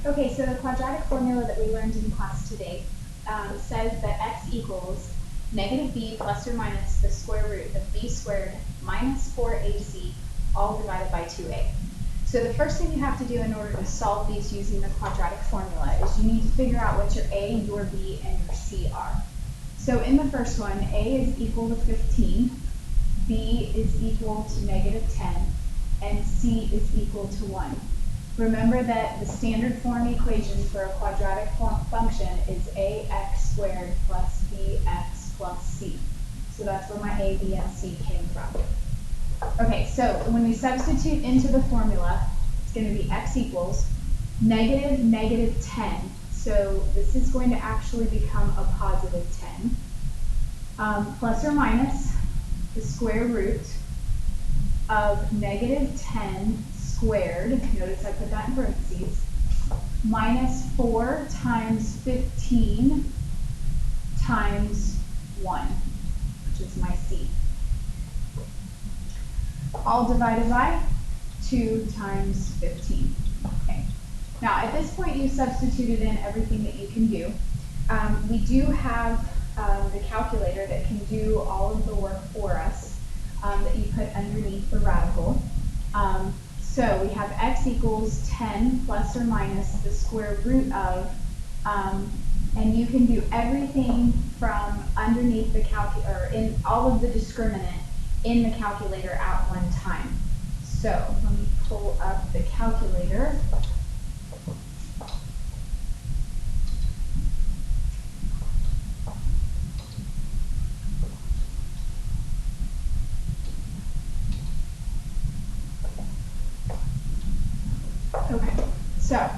Okay, so the quadratic formula that we learned in class today says that x equals negative b plus or minus the square root of b squared minus 4ac all divided by 2a. So the first thing you have to do in order to solve these using the quadratic formula is you need to figure out what your a, your b, and your c are. So in the first one, a is equal to 15, b is equal to negative 10, and c is equal to 1. Remember that the standard form equation for a quadratic function is ax squared plus bx plus c. So that's where my a, b, and c came from. Okay, so when we substitute into the formula, it's going to be x equals negative 10. So this is going to actually become a positive 10. Plus or minus the square root of negative 10 squared, notice I put that in parentheses, minus 4 times 15 times 1, which is my c. All divided by 2 times 15. Okay. Now at this point you've substituted in everything that you can do. We do have the calculator that can do all of the work for us that you put underneath the radical. So we have x equals 10 plus or minus the square root of, and you can do everything from underneath the calculator, or in all of the discriminant in the calculator at one time. So let me pull up the calculator. Okay, so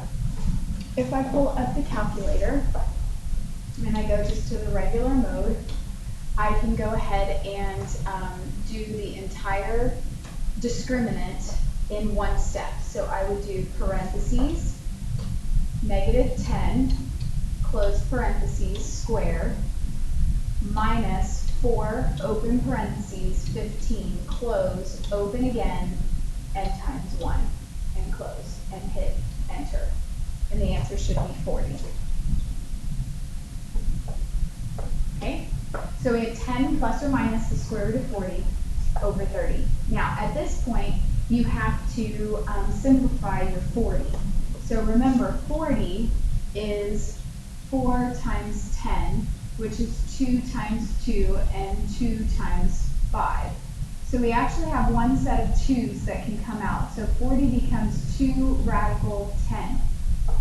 if I pull up the calculator and I go just to the regular mode, I can go ahead and do the entire discriminant in one step. So I would do parentheses, negative 10, close parentheses, square, minus 4, open parentheses, 15, close, open again, and times 1, and close, and hit enter. And the answer should be 40. Okay? So we have 10 plus or minus the square root of 40 over 30. Now, at this point, you have to simplify your 40. So remember, 40 is 4 times 10, which is 2 times 2, and 2 times 5. So we actually have one set of 2's that can come out. So 40 becomes 2 radical 10.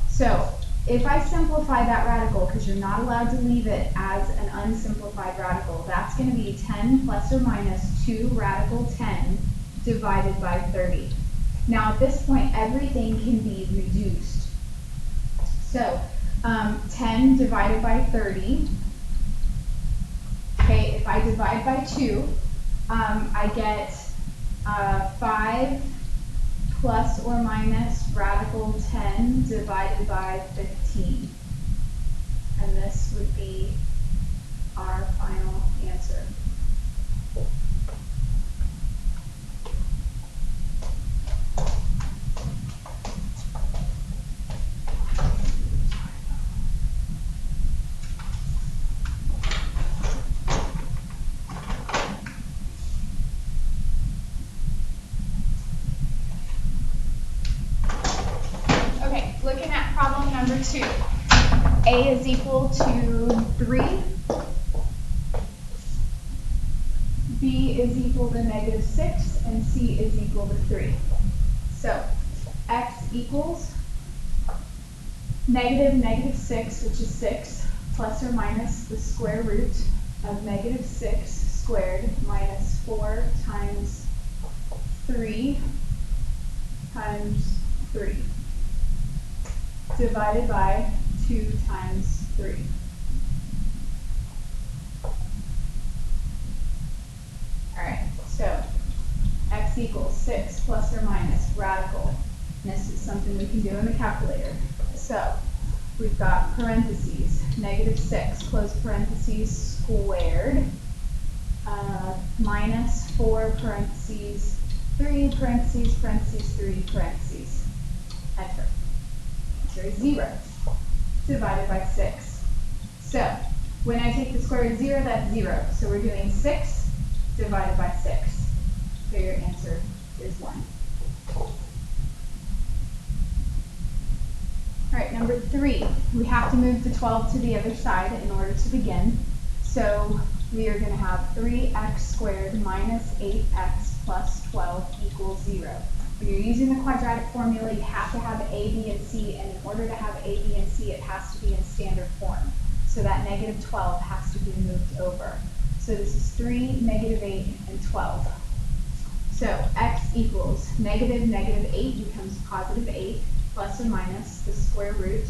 So if I simplify that radical, because you're not allowed to leave it as an unsimplified radical, that's going to be 10 plus or minus 2 radical 10 divided by 30. Now at this point, everything can be reduced. So 10 divided by 30. Okay, if I divide by 2, I get 5 plus or minus radical 10 divided by 15. And this would be our final answer. Looking at problem number 2, a is equal to 3, b is equal to negative 6, and c is equal to 3. So x equals negative 6, which is 6, plus or minus the square root of negative 6 squared minus 4 times 3 times 3. Divided by 2 times 3. Alright, so x equals 6 plus or minus radical. And this is something we can do in the calculator. So we've got parentheses, negative 6, close parentheses, squared, minus 4 parentheses, 3 parentheses, parentheses, 3 parentheses. Enter. answer is 0 divided by 6. So when I take the square root of 0, that's 0. So we're doing 6 divided by 6. So your answer is 1. All right, number 3, we have to move the 12 to the other side in order to begin. So we are going to have 3x squared minus 8x plus 12 equals 0. When you're using the quadratic formula, you have to have A, B, and C, and in order to have A, B, and C, it has to be in standard form. So that negative 12 has to be moved over. So this is 3, negative 8, and 12. So x equals negative 8 becomes positive 8 plus or minus the square root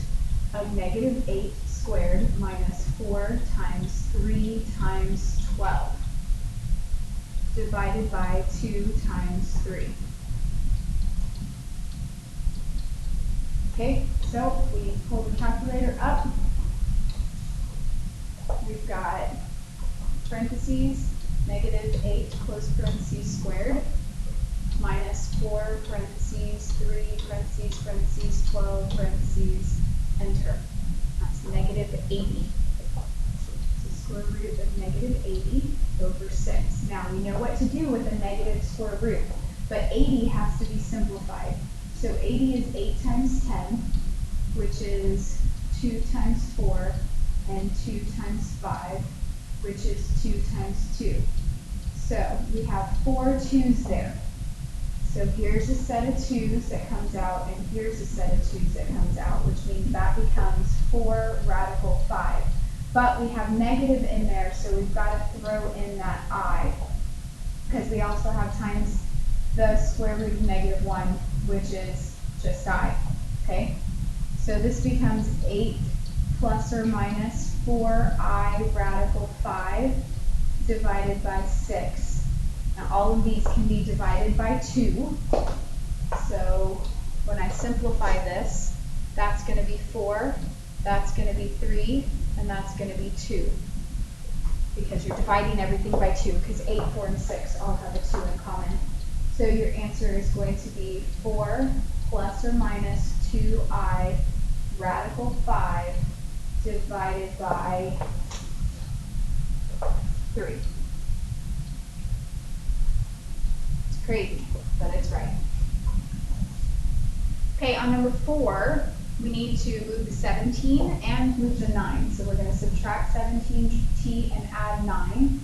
of negative 8 squared minus 4 times 3 times 12 divided by 2 times 3. Okay, so we pull the calculator up. We've got parentheses, negative 8 close parentheses squared, minus 4 parentheses, 3 parentheses, parentheses, 12 parentheses, enter. That's negative 80. So square root of negative 80 over 6. Now we know what to do with a negative square root, but 80 has to be simplified. So 80 is 8 times 10, which is 2 times 4, and 2 times 5, which is 2 times 2. So we have 4 2's there. So here's a set of 2's that comes out, and here's a set of 2's that comes out, which means that becomes 4 radical 5. But we have negative in there, so we've got to throw in that I, because we also have times the square root of negative 1, which is just I, okay? So this becomes 8 plus or minus 4i radical 5 divided by 6. Now all of these can be divided by 2. So when I simplify this, that's going to be 4, that's going to be 3, and that's going to be 2. Because you're dividing everything by 2, because 8, 4, and 6 all have a 2 in common. So your answer is going to be 4 plus or minus 2i radical 5 divided by 3. It's crazy, but it's right. Okay, on number 4, we need to move the 17 and move the 9. So we're going to subtract 17t and add 9.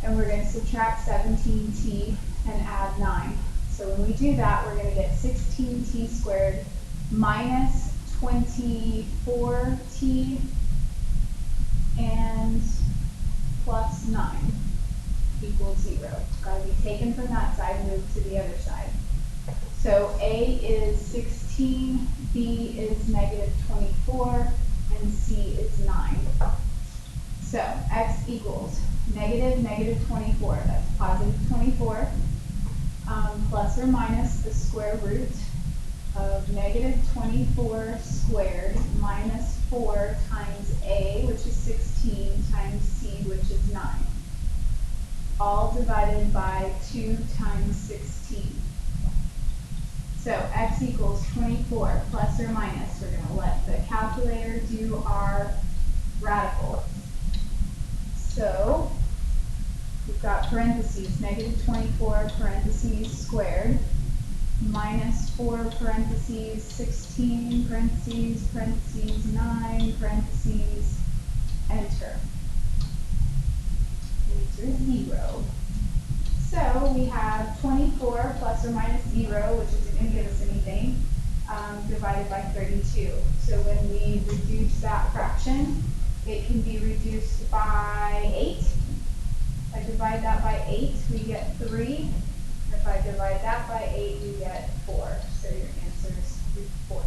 And we're going to subtract 17t and add 9. So when we do that, we're going to get 16t squared minus 24t and plus 9 equals 0. It's got to be taken from that side and moved to the other side. So A is 16, B is negative 24, and C is 9. So x equals negative 24, that's positive 24, plus or minus the square root of negative 24 squared minus 4 times A, which is 16, times C, which is 9. All divided by 2 times 16. So x equals 24 plus or minus. We're going to let the calculator do our radical. So we've got parentheses, negative 24 parentheses squared, minus 4 parentheses 16 parentheses, parentheses 9 parentheses, enter. Answer is 0. So we have 24 plus or minus 0, which isn't going to give us anything, divided by 32. So when we reduce that fraction, it can be reduced by 8. If I divide that by 8, we get 3. If I divide that by 8, we get 4. So your answer is 3/4.